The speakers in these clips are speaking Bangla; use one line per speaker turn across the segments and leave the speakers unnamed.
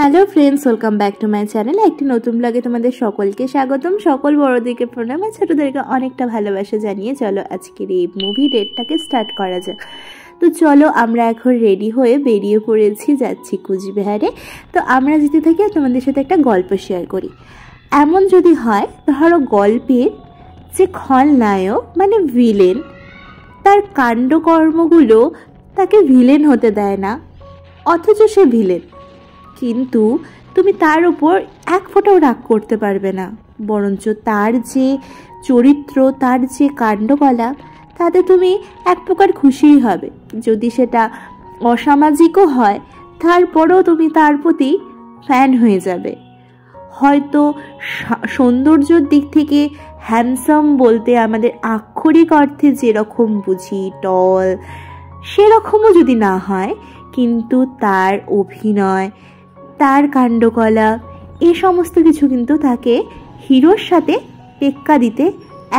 Hello friends, welcome back to my channel. একটি নতুন ব্লগে তোমাদের সকলকে স্বাগতম। সকল বড়দেরকে প্রণাম আর ছোটদেরকে অনেকটা ভালোবাসা জানিয়ে চলো আজকের এই মুভি ডেটটাকে স্টার্ট করা যাক। তো চলো, আমরা এখন রেডি হয়ে বেরিয়ে পড়েছি, যাচ্ছি কুচবিহারে। তো আমরা যেতে থাকি আর তোমাদের সাথে একটা গল্প শেয়ার করি। এমন যদি হয়, ধরো গল্পের যে খলনায়ক মানে ভিলেন, তার কাণ্ডকর্মগুলো তাকে ভিলেন হতে দেয় না, অথচ সে ভিলেন, কিন্তু তুমি তার উপর এক ফোঁটাও রাগ করতে পারবে না, বরঞ্চ তার যে চরিত্র, তার যে কাণ্ডকলাপ, তাতে তুমি এক প্রকার খুশিই হবে। যদি সেটা অসামাজিকও হয়, তারপরেও তুমি তার প্রতি ফ্যান হয়ে যাবে। হয়তো সৌন্দর্যের দিক থেকে হ্যান্ডসাম বলতে আমাদের আক্ষরিক অর্থে যেরকম বুঝি, টল, সেরকমও যদি না হয়, কিন্তু তার অভিনয়, তার কাণ্ডকলাপ, এই সমস্ত কিছু কিন্তু তাকে হিরোর সাথে টেক্কা দিতে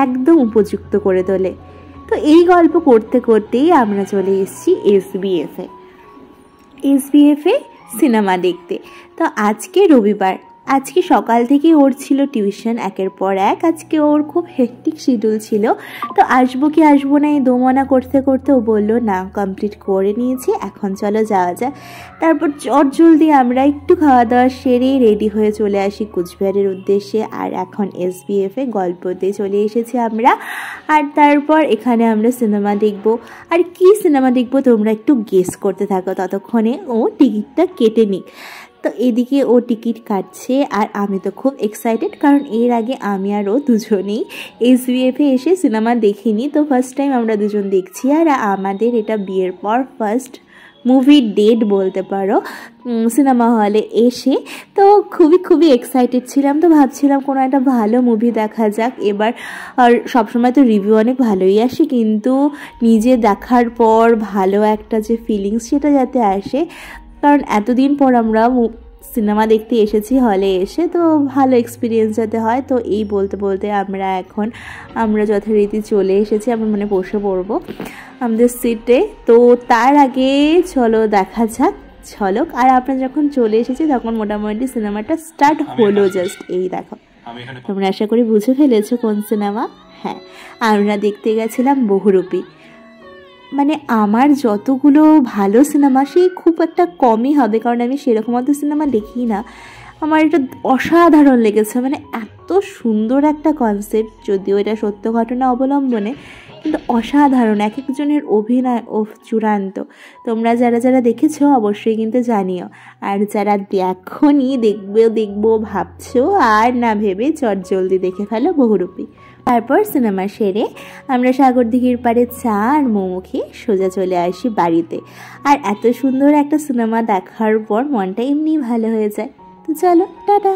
একদম উপযুক্ত করে তোলে। তো এই গল্প করতে করতেই আমরা চলে এসেছি এসবিএফে সিনেমা দেখতে। তো আজকে রবিবার, আজকে সকাল থেকে ওর ছিল টিউশন একের পর এক। আজকে ওর খুব হেক্টিক শিডিউল ছিল। তো আসবো কি আসবো না এই দোমনা করতে করতে ও বললো না, কমপ্লিট করে নিয়েছি, এখন চলো যাওয়া যায়। তারপর জলদি আমরা একটু খাওয়া দাওয়া সেরে রেডি হয়ে চলে আসি কুচবিহারের উদ্দেশ্যে। আর এখন এসবিএফে গল্পতে চলে এসেছি আমরা। আর তারপর এখানে আমরা সিনেমা দেখব। আর কি সিনেমা দেখবো তোমরা একটু গেস করতে থাকো, ততক্ষণে ও টিকিটটা কেটে নিক। তো এদিকে ও টিকিট কাটছে আর আমি তো খুব এক্সাইটেড, কারণ এর আগে আমি আর ও দুজনেই এসবিএফে এসে সিনেমা দেখিনি। তো ফার্স্ট টাইম আমরা দুজন দেখছি, আর আমাদের এটা বিয়ের পর ফার্স্ট মুভি ডেট বলতে পারো সিনেমা হলে এসে। তো খুবই এক্সাইটেড ছিলাম। তো ভাবছিলাম কোনো একটা ভালো মুভি দেখা যাক এবার। আর সবসময় তো রিভিউ অনেক ভালোই আসে, কিন্তু নিজে দেখার পর ভালো একটা যে ফিলিংস, সেটা যাতে আসে। কারণ এতদিন পর আমরা সিনেমা দেখতে এসেছি হলে এসে, তো ভালো এক্সপিরিয়েন্স যাতে হয়। তো এই বলতে বলতে আমরা যথারীতি চলে এসেছি, আমরা মানে বসে পড়বো আমাদের সিটে। তো তার আগে চলো দেখা যাক ঝলক। আর আপনারা যখন চলে এসেছি তখন মোটামুটি সিনেমাটা স্টার্ট হলো। জাস্ট এই দেখো, তোমরা আশা করি বুঝে ফেলেছো কোন সিনেমা। হ্যাঁ, আমরা দেখতে গেছিলাম বহুরূপী। মানে আমার যতগুলো ভালো সিনেমা, সেই খুব একটা কমই হবে, কারণ আমি সেরকম অত সিনেমা দেখি না। আমার এটা অসাধারণ লেগেছে। মানে এত সুন্দর একটা কনসেপ্ট, যদিও এটা সত্য ঘটনা অবলম্বনে, কিন্তু অসাধারণ। এক একজনের অভিনয় ও চূড়ান্ত। তোমরা যারা দেখেছো অবশ্যই কিন্তু জানিও, আর যারা দেখোনি দেখবো ভাবছো, আর না ভেবে জলদি দেখে ফেলো বহুরূপী। তারপর সিনেমা সেরে আমরা সাগরদিঘির পাড়ে চা আর মোমো খেয়ে সোজা চলে আসি বাড়িতে। আর এত সুন্দর একটা সিনেমা দেখার পর মনটা এমনি ভালো হয়ে যায়। তো চলো, টাটা।